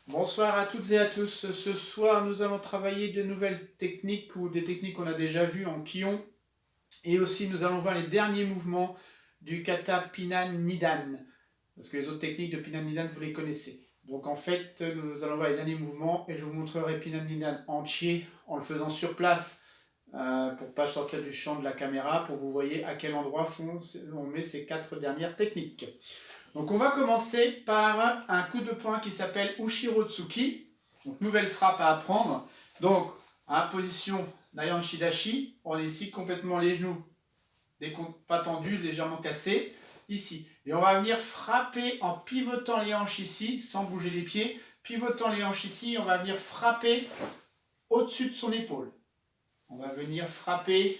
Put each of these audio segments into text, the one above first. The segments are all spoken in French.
Bonsoir à toutes et à tous. Ce soir, nous allons travailler de nouvelles techniques ou des techniques qu'on a déjà vues en Kion. Et aussi, nous allons voir les derniers mouvements du kata Pinan Nidan. Parce que les autres techniques de Pinan Nidan, vous les connaissez. Donc en fait, nous allons voir les derniers mouvements et je vous montrerai Pinan Nidan entier en le faisant sur place pour ne pas sortir du champ de la caméra, pour que vous voyez à quel endroit on met ces 4 dernières techniques. Donc on va commencer par un coup de poing qui s'appelle Ushiro Tsuki, donc nouvelle frappe à apprendre. Donc en position Nayan Shidashi, on est ici complètement les genoux, pas tendus, légèrement cassés, ici. Et on va venir frapper en pivotant les hanches ici, sans bouger les pieds. Pivotant les hanches ici, on va venir frapper au-dessus de son épaule. On va venir frapper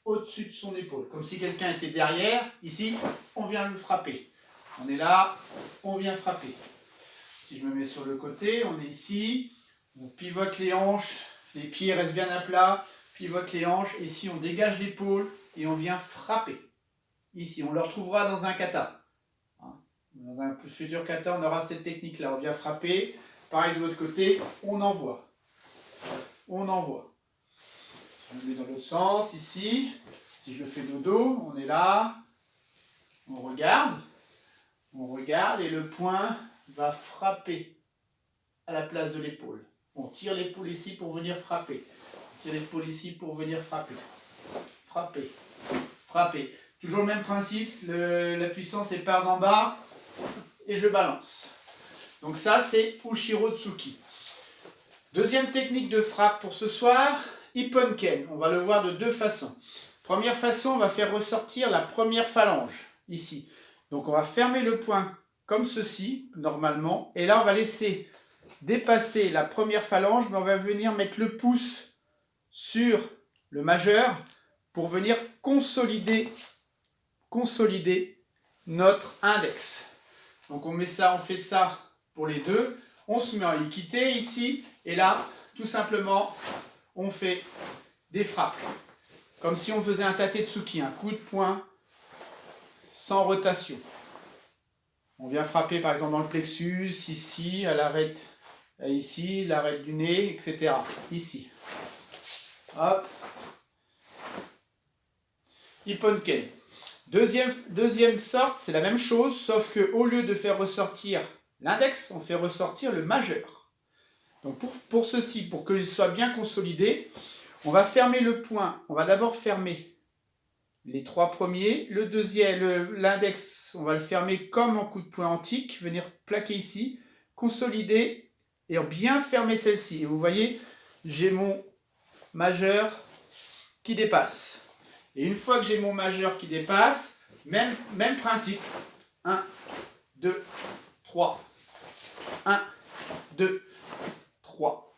au-dessus de son épaule, comme si quelqu'un était derrière. Ici, on vient le frapper. On est là, on vient frapper. Si je me mets sur le côté, on est ici, on pivote les hanches, les pieds restent bien à plat, pivote les hanches, ici on dégage l'épaule et on vient frapper. Ici, on le retrouvera dans un kata. Dans un futur kata, on aura cette technique-là, on vient frapper. Pareil de l'autre côté, on envoie. On envoie. Je me mets dans l'autre sens, ici. Si je fais dodo, on est là, on regarde. On regarde et le poing va frapper à la place de l'épaule. On tire l'épaule ici pour venir frapper. On tire l'épaule ici pour venir frapper. Frapper. Frapper. Toujours le même principe, la puissance est part d'en bas et je balance. Donc ça c'est Ushiro Tsuki. Deuxième technique de frappe pour ce soir, Ipponken. On va le voir de deux façons. Première façon, on va faire ressortir la première phalange, ici. Donc on va fermer le poing comme ceci, normalement. Et là, on va laisser dépasser la première phalange, mais on va venir mettre le pouce sur le majeur pour venir consolider notre index. Donc on fait ça pour les deux. On se met en équité ici. Et là, tout simplement, on fait des frappes. Comme si on faisait un tatetsuki, un coup de poing sans rotation. On vient frapper par exemple dans le plexus, ici, à l'arête, ici, l'arête du nez, etc. Ici. Hop. Ipponken. Deuxième sorte, c'est la même chose, sauf qu'au lieu de faire ressortir l'index, on fait ressortir le majeur. Donc pour ceci, pour qu'il soit bien consolidé, on va fermer le poing. On va d'abord fermer les trois premiers. Le deuxième, l'index, on va le fermer comme en coup de poing antique. Venir plaquer ici, consolider et bien fermer celle-ci. Et vous voyez, j'ai mon majeur qui dépasse. Et une fois que j'ai mon majeur qui dépasse, même principe. 1, 2, 3. 1, 2, 3.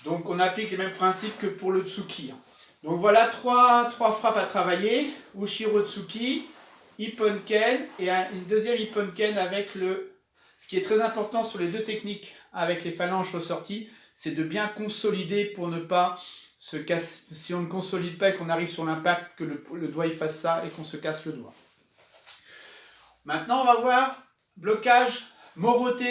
Donc on applique les mêmes principes que pour le Tsuki. Donc voilà trois frappes à travailler. Ushiro Tsuki, Ipponken et une deuxième Ipponken avec le... Ce qui est très important sur les deux techniques avec les phalanges ressorties, c'est de bien consolider pour ne pas se casser. Si on ne consolide pas et qu'on arrive sur l'impact, que le doigt il fasse ça et qu'on se casse le doigt. Maintenant on va voir blocage Morote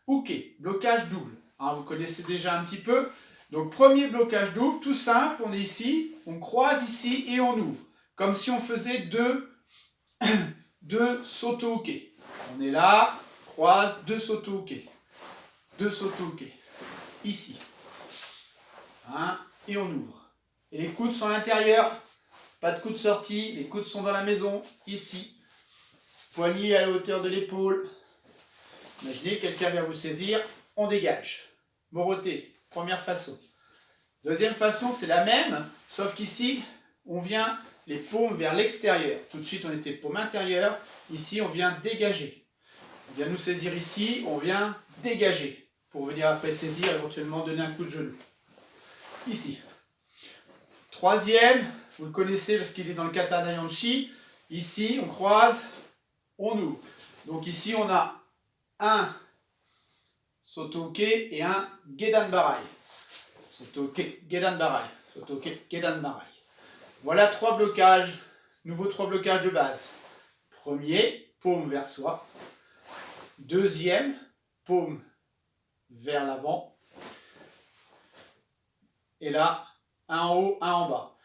Uke, blocage double. Hein, vous connaissez déjà un petit peu. Donc premier blocage double, tout simple, on est ici, on croise ici et on ouvre. Comme si on faisait deux soto-uke. On est là, croise, deux soto-uke. Deux soto-uke. Ici. Hein, et on ouvre. Et les coudes sont à l'intérieur, pas de coudes sortis, les coudes sont dans la maison, ici. Poignet à la hauteur de l'épaule. Imaginez, quelqu'un vient vous saisir, on dégage. Moroté, première façon. Deuxième façon, c'est la même, sauf qu'ici, on vient les paumes vers l'extérieur. Tout de suite, on était paume intérieure. Ici, on vient dégager. On vient nous saisir ici, on vient dégager. Pour venir après saisir, éventuellement donner un coup de genou. Ici. Troisième, vous le connaissez parce qu'il est dans le kata Nayanshi. Ici, on croise, on ouvre. Donc ici, on a un Soto-uke et un Gedan Barai. Soto-uke, Gedan Barai. Soto-uke, Gedan Barai. Voilà trois blocages, nouveaux trois blocages de base. Premier, paume vers soi. Deuxième, paume vers l'avant. Et là, un en haut, un en bas.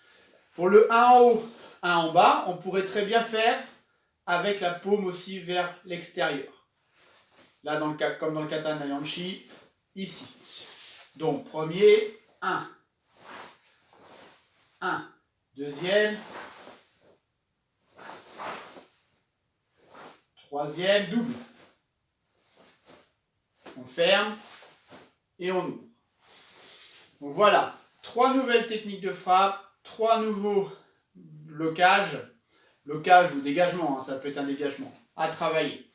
Pour le 1 en haut, 1 en bas, on pourrait très bien faire avec la paume aussi vers l'extérieur. Là, comme dans le kata Nayanshi, ici. Donc, premier, 1. 1. Deuxième. Troisième, double. On ferme et on ouvre. Donc voilà, 3 nouvelles techniques de frappe, 3 nouveaux blocages ou dégagement, hein, ça peut être un dégagement, à travailler.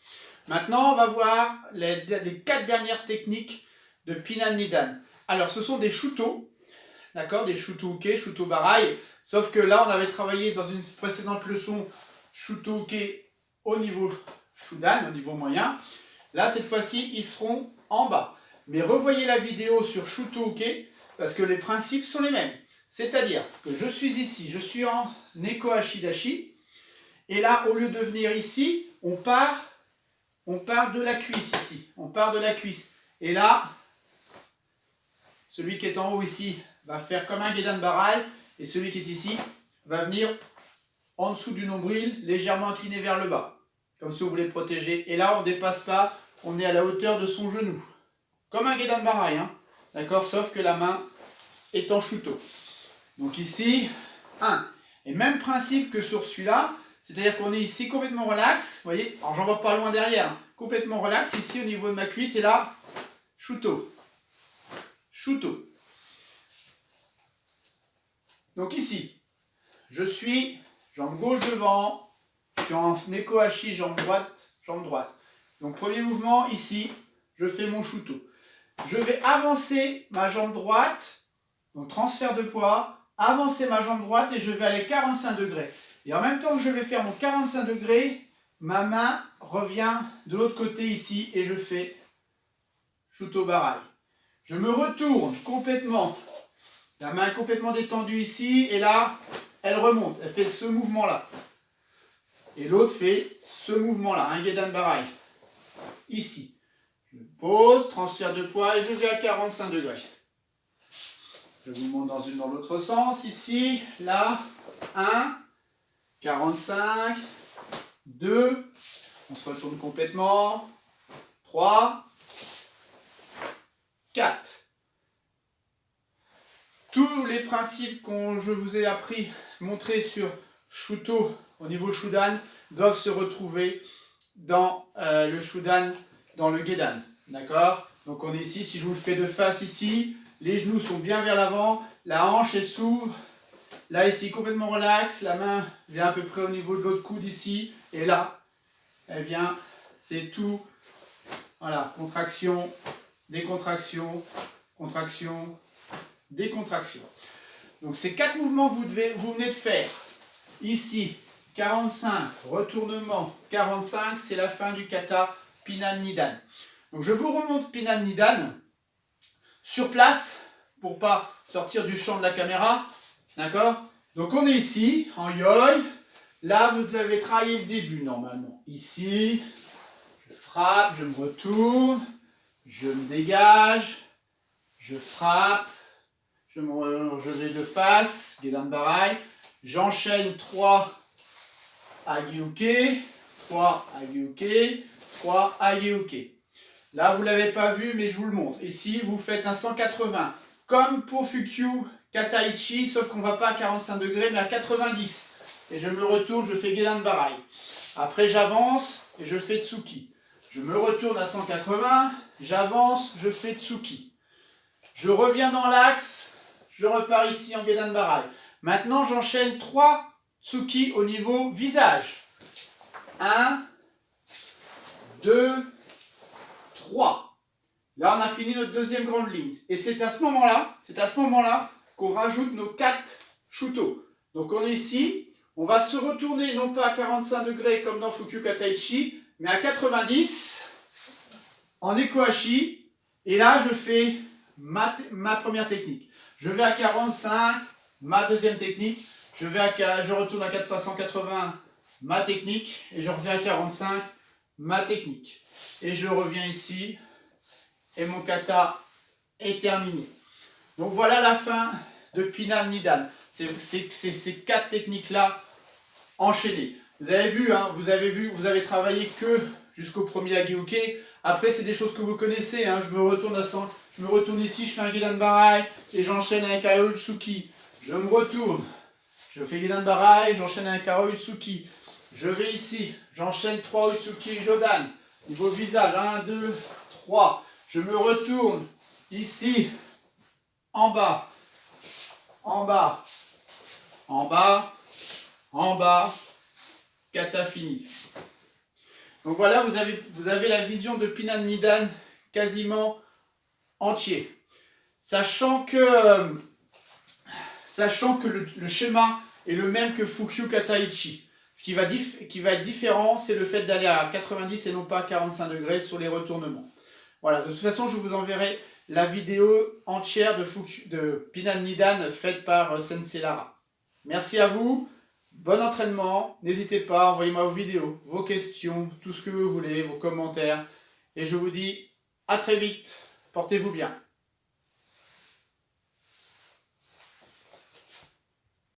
Maintenant, on va voir les 4 dernières techniques de Pinan Nidan. Alors, ce sont des shuto, d'accord, des shuto uke, shuto barai, sauf que là, on avait travaillé dans une précédente leçon shuto uke au niveau shudan, au niveau moyen. Là, cette fois-ci, ils seront en bas. Mais revoyez la vidéo sur shuto uke, parce que les principes sont les mêmes. C'est-à-dire que je suis ici, je suis en neko hashidashi, et là, au lieu de venir ici, on part de la cuisse ici. On part de la cuisse. Et là, celui qui est en haut ici va faire comme un Gedan Barai, et celui qui est ici va venir en dessous du nombril, légèrement incliné vers le bas. Comme si vous voulez protéger. Et là, on ne dépasse pas, on est à la hauteur de son genou. Comme un Gedan Barai, hein. D'accord, sauf que la main est en shuto. Donc ici, 1. Et même principe que sur celui-là, c'est-à-dire qu'on est ici complètement relax, vous voyez, alors j'en vois pas loin derrière, hein, complètement relax, ici au niveau de ma cuisse, et là, shuto. Shuto. Donc ici, je suis jambe gauche devant, je suis en neko hashi, jambe droite, jambe droite. Donc premier mouvement, ici, je fais mon shuto. Je vais avancer ma jambe droite, donc transfert de poids, avancer ma jambe droite et je vais aller 45 degrés. Et en même temps que je vais faire mon 45 degrés, ma main revient de l'autre côté ici et je fais shuto barai. Je me retourne complètement, la main est complètement détendue ici et là, elle remonte, elle fait ce mouvement-là. Et l'autre fait ce mouvement-là, un Gedan Barai. Ici. Je pose, transfert de poids et je vais à 45 degrés. Je vous montre dans l'autre sens, ici, là, 1, 45, 2, on se retourne complètement, 3, 4. Tous les principes que je vous ai appris, montrés sur Shuto au niveau Shudan, doivent se retrouver dans le Shudan, dans le Gedan. D'accord? Donc on est ici, si je vous le fais de face ici, les genoux sont bien vers l'avant, la hanche elle s'ouvre, là ici complètement relax, la main vient à peu près au niveau de l'autre coude ici, et là, elle vient, c'est tout, voilà, contraction, décontraction, contraction, décontraction. Donc ces 4 mouvements que vous venez de faire, ici, 45, retournement, 45, c'est la fin du kata Pinan Nidan. Donc je vous remonte Pinan Nidan sur place pour pas sortir du champ de la caméra. D'accord? Donc on est ici en yoi. Là vous avez travaillé le début normalement. Ici, je frappe, je me retourne, je me dégage, je frappe, je vais de face, Gedan Barai. J'enchaîne 3 Agi-uke, 3 Agi-uke, 3 Agi-uke. Là, vous ne l'avez pas vu, mais je vous le montre. Ici, vous faites un 180. Comme pour Fukyu Kataichi, sauf qu'on ne va pas à 45 degrés, mais à 90. Et je me retourne, je fais Gedan Barai. Après, j'avance et je fais Tsuki. Je me retourne à 180, j'avance, je fais Tsuki. Je reviens dans l'axe, je repars ici en Gedan Barai. Maintenant, j'enchaîne 3 Tsuki au niveau visage. 1, 2, 3. Là, on a fini notre deuxième grande ligne. Et c'est à ce moment-là qu'on rajoute nos 4 shuto. Donc, on est ici. On va se retourner non pas à 45 degrés comme dans Fukyu Kataichi, mais à 90 en Ekohashi. Et là, je fais ma première technique. Je vais à 45, ma deuxième technique. Je retourne à 180, ma technique. Et je reviens à 45, ma technique. Et je reviens ici. et mon kata est terminé. Donc voilà la fin de Pinan Nidan. C'est ces 4 techniques-là enchaînées. Vous avez vu, hein, vous avez travaillé que jusqu'au premier Ageuke. Après, c'est des choses que vous connaissez. Hein. Je me retourne ici, je fais un Gedan Barai et j'enchaîne avec un Utsuki. Je me retourne, je fais Gedan Barai, j'enchaîne avec un Utsuki. Je vais ici, j'enchaîne 3 Utsuki Jodan. Niveau visage, 1, 2, 3. Je me retourne ici, en bas, en bas, en bas, en bas, kata fini. Donc voilà, vous avez la vision de Pinan Nidan quasiment entier. Sachant que le schéma est le même que Fukyu Kataichi. Ce qui va être différent, c'est le fait d'aller à 90 et non pas à 45 degrés sur les retournements. Voilà, de toute façon, je vous enverrai la vidéo entière de Pinan Nidan faite par Sensei Lara. Merci à vous, bon entraînement, n'hésitez pas, envoyez-moi vos vidéos, vos questions, tout ce que vous voulez, vos commentaires. Et je vous dis à très vite, portez-vous bien.